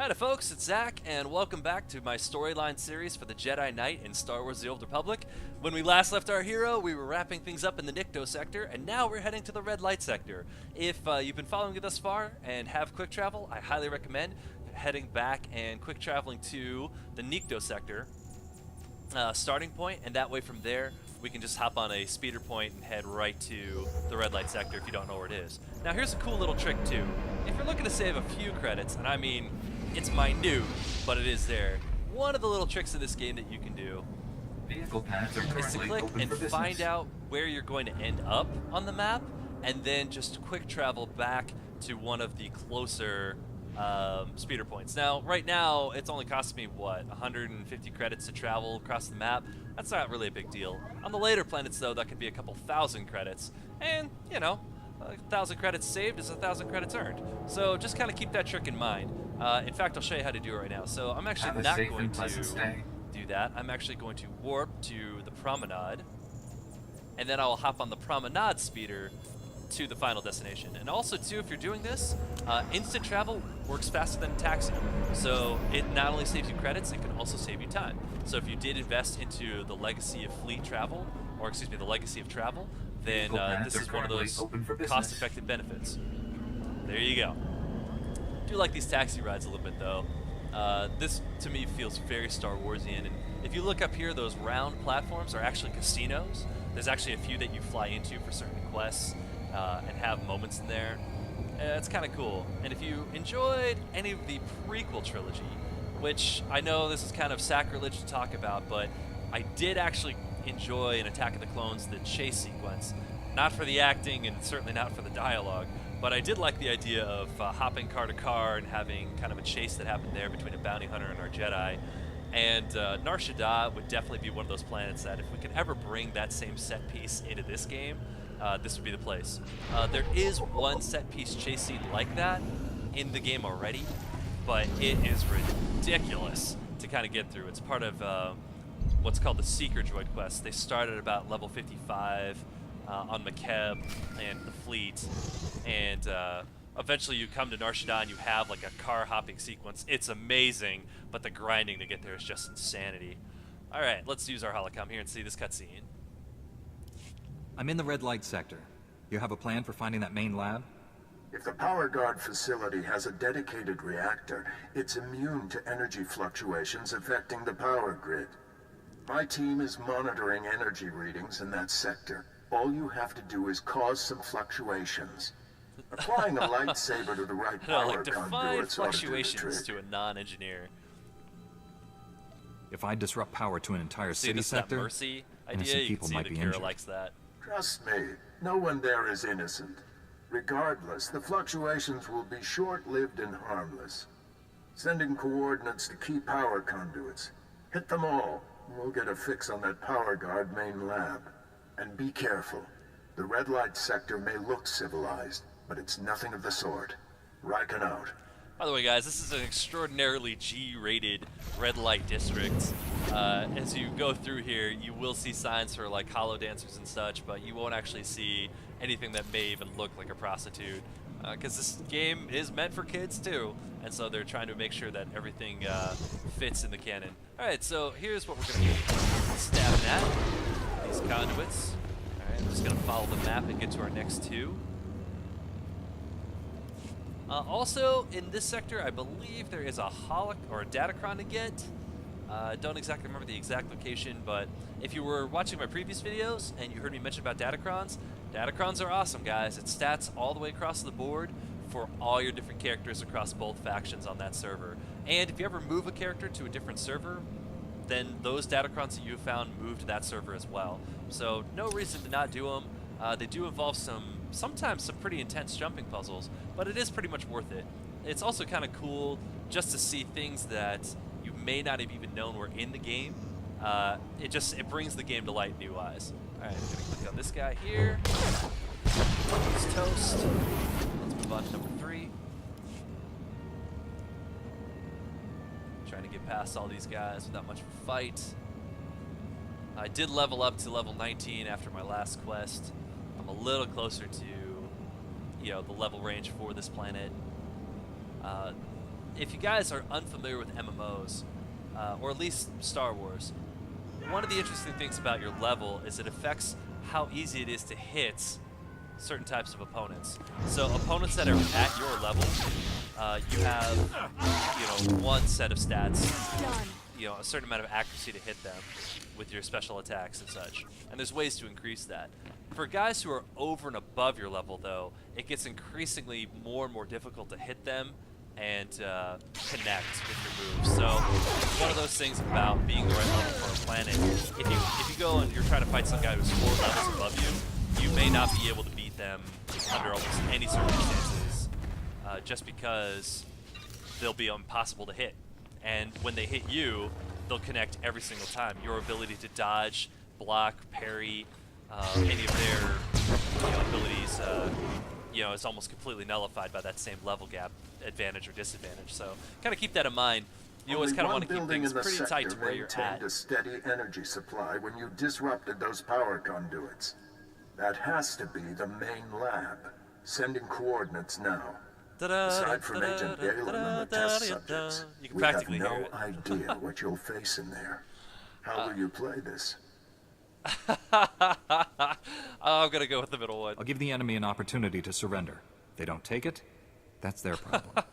Hi there, folks, it's Zach, and welcome back to my storyline series for the Jedi Knight in Star Wars The Old Republic. When we last left our hero, we were wrapping things up in the Nikto sector, and now we're heading to the Red Light sector. If you've been following me thus far and have quick travel, I highly recommend heading back and quick traveling to the Nikto sector starting point, and that way from there we can just hop on a speeder point and head right to the Red Light sector if you don't know where it is. Now here's a cool little trick too. If you're looking to save a few credits, and I mean it's minute, but it is there. One of the little tricks of this game that you can do is to click and find out where you're going to end up on the map, and then just quick travel back to one of the closer speeder points. Now, right now, it's only costing me, what, 150 credits to travel across the map? That's not really a big deal. On the later planets, though, that could be a couple thousand credits. And, you know, 1,000 credits saved is 1,000 credits earned. So just kind of keep that trick in mind. In fact, I'll show you how to do it right now. So I'm actually not going to do that. I'm actually going to warp to the promenade, and then I'll hop on the promenade speeder to the final destination. And also, too, if you're doing this, instant travel works faster than taxi. So it not only saves you credits, it can also save you time. So if you did invest into the Legacy of Fleet Travel, or excuse me, the Legacy of Travel, then this is one of those cost-effective benefits. There you go. I do like these taxi rides a little bit, though. This, to me, feels very Star Warsian. And if you look up here, those round platforms are actually casinos. There's actually a few that you fly into for certain quests and have moments in there. It's kind of cool. And if you enjoyed any of the prequel trilogy, which I know this is kind of sacrilege to talk about, but I did actually enjoy in Attack of the Clones the chase sequence. Not for the acting and certainly not for the dialogue, but I did like the idea of hopping car to car and having kind of a chase that happened there between a bounty hunter and our Jedi. And Nar Shaddaa would definitely be one of those planets that if we could ever bring that same set piece into this game, this would be the place. There is one set piece chase scene like that in the game already, but it is ridiculous to kind of get through. It's part of what's called the Seeker Droid quest. They start at about level 55 on Makeb and the fleet, and eventually you come to Nar Shaddaa and you have like a car hopping sequence. It's amazing, but the grinding to get there is just insanity. All right, let's use our holocom here and see this cutscene. I'm in the Red Light sector. You have a plan for finding that main lab? If the power guard facility has a dedicated reactor, it's immune to energy fluctuations affecting the power grid. My team is monitoring energy readings in that sector. All you have to do is cause some fluctuations. Applying a lightsaber to the right power define conduits ought to do the fluctuations trick. to a non-engineer. If I disrupt power to an entire See, city this is that sector, Mercy idea. innocent You can people see might that be Kira injured. likes that. Trust me, no one there is innocent. Regardless, the fluctuations will be short-lived and harmless. Sending coordinates to key power conduits. Hit them all. We'll get a fix on that power guard main lab. And be careful. The Red Light sector may look civilized, but it's nothing of the sort. Riken out. By the way, guys, this is an extraordinarily G-rated red light district. As you go through here, you will see signs for like holo dancers and such, but you won't actually see anything that may even look like a prostitute, because this game is meant for kids too, and so they're trying to make sure that everything fits in the canon. All right, so here's what we're gonna be stabbing at these conduits. All right, I'm just gonna follow the map and get to our next two. Also, in this sector, I believe there is a holoc or a datacron to get. I don't exactly remember the exact location, but if you were watching my previous videos and you heard me mention about datacrons, datacrons are awesome, guys. It's stats all the way across the board for all your different characters across both factions on that server. And if you ever move a character to a different server, then those datacrons that you have found move to that server as well. So no reason to not do them. They do involve sometimes some pretty intense jumping puzzles, but it is pretty much worth it. It's also kind of cool just to see things that you may not have even known were in the game. It brings the game to light in new eyes. All right, I'm gonna click on this guy here. He's toast. Let's move on to number 3. Trying to get past all these guys without much of a fight. I did level up to level 19 after my last quest. I'm a little closer to, the level range for this planet. if you guys are unfamiliar with MMOs, or at least Star Wars, one of the interesting things about your level is it affects how easy it is to hit certain types of opponents. So opponents that are at your level, you have, one set of stats, a certain amount of accuracy to hit them with your special attacks and such. And there's ways to increase that. For guys who are over and above your level, though, it gets increasingly more and more difficult to hit them and connect with your moves. So one of those things about being the right level for a planet, if you go and you're trying to fight some guy who's 4 levels above you, you may not be able to beat them under almost any circumstances, just because they'll be impossible to hit. And when they hit you, they'll connect every single time. Your ability to dodge, block, parry, any of their abilities, is almost completely nullified by that same level gap advantage or disadvantage. So kind of keep that in mind. You always kind of want to keep things pretty tight to where you're at. A steady energy supply when you disrupted those power conduits. That has to be the main lab. Sending coordinates now. Aside from Agent Galen and the test subjects, we have no idea what you'll face in there. How will you play this? I'm going to go with the middle one. I'll give the enemy an opportunity to surrender. If they don't take it, that's their problem.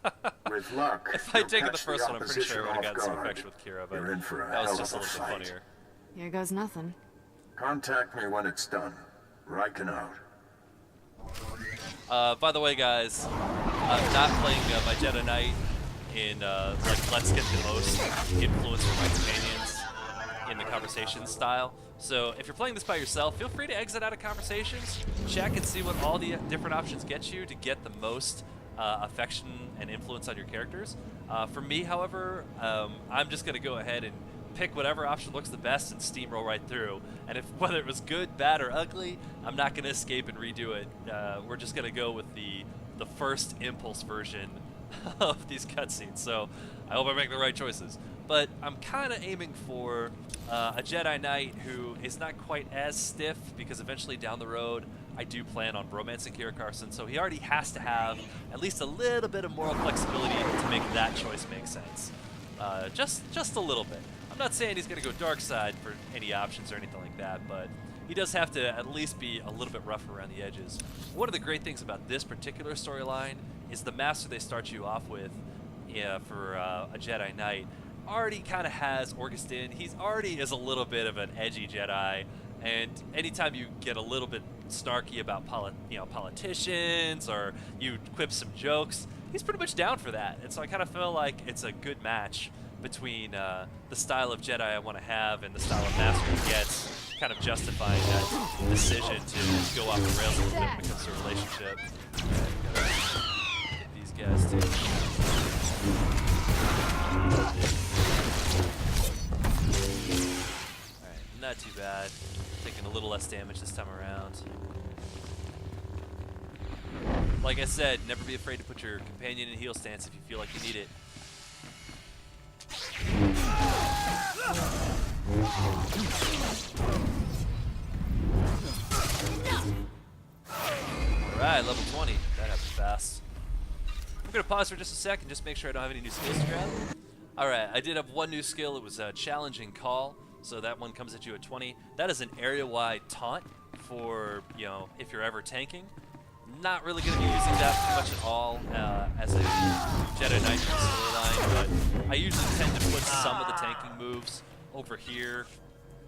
With luck, if I'd taken the first one, I'm pretty sure I would have gotten some affection with Kira, but that was just a little bit funnier. Here goes nothing. Contact me when it's done. Riken out. By the way, guys, I'm not playing my Jedi Knight in let's get the most influence from my companions in the conversation style. So if you're playing this by yourself, feel free to exit out of conversations, check and see what all the different options get you to get the most affection and influence on your characters. For me, however, I'm just going to go ahead and pick whatever option looks the best and steamroll right through. And if whether it was good, bad, or ugly, I'm not going to escape and redo it. We're just going to go with the first impulse version of these cutscenes. So I hope I make the right choices. But I'm kind of aiming for a Jedi Knight who is not quite as stiff, because eventually down the road I do plan on romancing Kira Carson, so he already has to have at least a little bit of moral flexibility to make that choice make sense. Just a little bit. I'm not saying he's going to go dark side for any options or anything like that, but he does have to at least be a little bit rougher around the edges. One of the great things about this particular storyline is the master they start you off with for a Jedi Knight already kind of has Augustin. He's already is a little bit of an edgy Jedi, and anytime you get a little bit snarky about politicians, or you quip some jokes, he's pretty much down for that. And so I kind of feel like it's a good match between the style of Jedi I want to have and the style of master he gets, kind of justifying that decision to go off the rails a little bit when it comes to a relationship. Get these guys too. Alright, not too bad. Taking a little less damage this time around. Like I said, never be afraid to put your companion in heal stance if you feel like you need it. Alright, level 20. That happened fast. I'm going to pause for just a second, just make sure I don't have any new skills to grab. Alright, I did have one new skill. It was a challenging call, so that one comes at you at 20. That is an area-wide taunt for, if you're ever tanking. Not really going to be using that much at all as a Jedi Knight storyline, but I usually tend to put some of the tanking moves over here.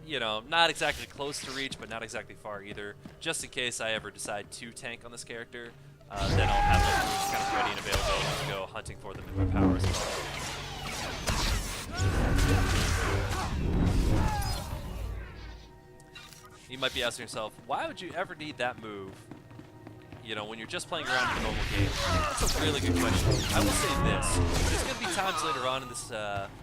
Not exactly close to reach, but not exactly far either. Just in case I ever decide to tank on this character, then I'll have those moves kind of ready and available to go hunting for them in my power as well. You might be asking yourself, why would you ever need that move? When you're just playing around in the normal game? That's a really good question. I will say this. There's going to be times later on in this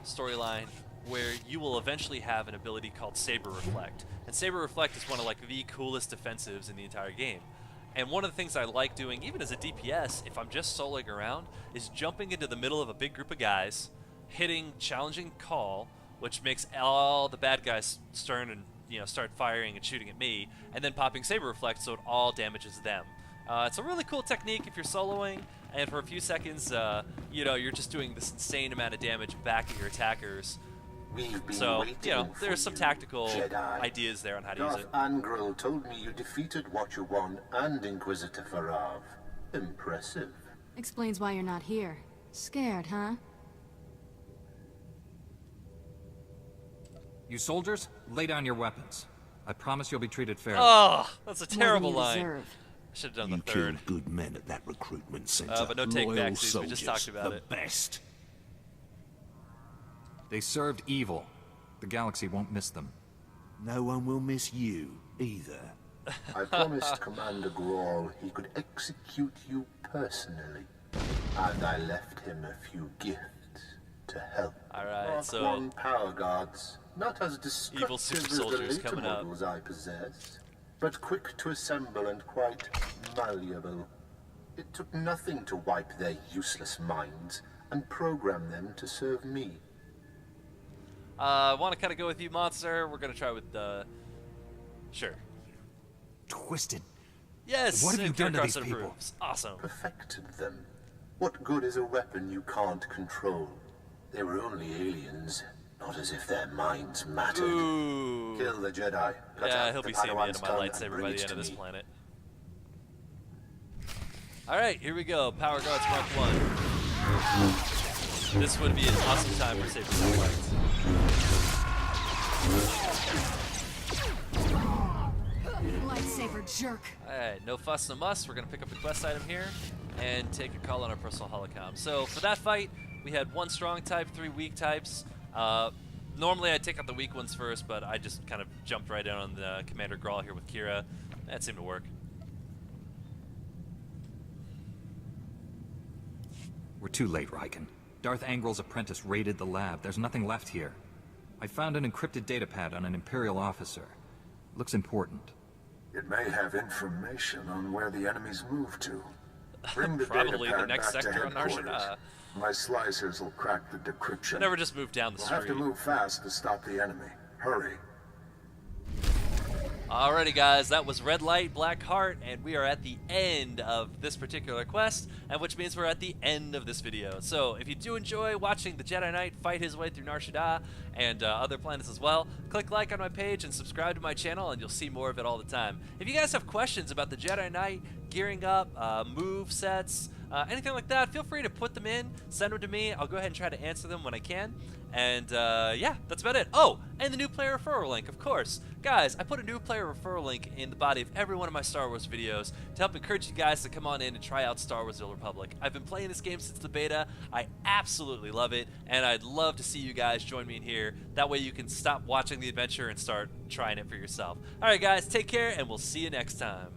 storyline where you will eventually have an ability called Saber Reflect. And Saber Reflect is one of the coolest defensives in the entire game. And one of the things I like doing, even as a DPS, if I'm just soloing around, is jumping into the middle of a big group of guys, hitting Challenging Call, which makes all the bad guys turn and start firing and shooting at me, and then popping Saber Reflect so it all damages them. It's a really cool technique if you're soloing, and for a few seconds, you know, you're just doing this insane amount of damage back at your attackers. We've been So, waiting you know, for there's some you, tactical Jedi. ideas there on how to use Darth it. Angral told me you defeated Watcher 1 and Inquisitor Farav. Impressive. Explains why you're not here. Scared, huh? You soldiers, lay down your weapons. I promise you'll be treated fairly. Oh, that's a More than terrible you line. deserve. Should have done You the third. killed good men at that recruitment center. But no Loyal take-backsies, we just soldiers, talked about the it. best. They served evil. The galaxy won't miss them. No one will miss you either. I promised Commander Grawl he could execute you personally. And I left him a few gifts to help. Alright, Mark so 1 power guards, not as evil destructive super as the soldiers later coming up. models I possess, but quick to assemble and quite malleable. It took nothing to wipe their useless minds and program them to serve me. I want to kind of go with you, Monster. We're going to try with sure. Twisted. Yes! What have you and done to Cross these people? approves. Awesome. Perfected them. What good is a weapon you can't control? They were only aliens, not as if their minds mattered. Ooh. Kill the Jedi. Cut Yeah, out he'll the be seeing the end Padawan's of my tongue and lightsaber bring by it the end to of this me. planet. Alright, here we go. Power Guards Mark 1. This would be an awesome time for saving some lights. Lightsaber jerk. Alright, no fuss, no muss. We're going to pick up the quest item here and take a call on our personal holocom. So for that fight, we had 1 strong type, 3 weak types. Normally I'd take out the weak ones first, but I just kind of jumped right in on the Commander Grawl here with Kira. That seemed to work. We're too late, Riken. Darth Angral's apprentice raided the lab. There's nothing left here. I found an encrypted datapad on an Imperial officer. Looks important. It may have information on where the enemies moved to. Bring the Probably the datapad next back to sector on Nar headquarters. Shaddaa. My slicers will crack the decryption. They never just moved down the We'll have to street. move fast to stop the enemy. Hurry. Alrighty guys, that was Red Light, Black Heart, and we are at the end of this particular quest, and which means we're at the end of this video. So if you do enjoy watching the Jedi Knight fight his way through Nar Shaddaa and other planets as well, click like on my page and subscribe to my channel and you'll see more of it all the time. If you guys have questions about the Jedi Knight, gearing up, move sets, anything like that, feel free to put them in, send them to me. I'll go ahead and try to answer them when I can. And yeah, that's about it. Oh, and the new player referral link, of course. Guys, I put a new player referral link in the body of every one of my Star Wars videos to help encourage you guys to come on in and try out Star Wars The Old Republic. I've been playing this game since the beta. I absolutely love it, and I'd love to see you guys join me in here. That way you can stop watching the adventure and start trying it for yourself. Alright guys, take care, and we'll see you next time.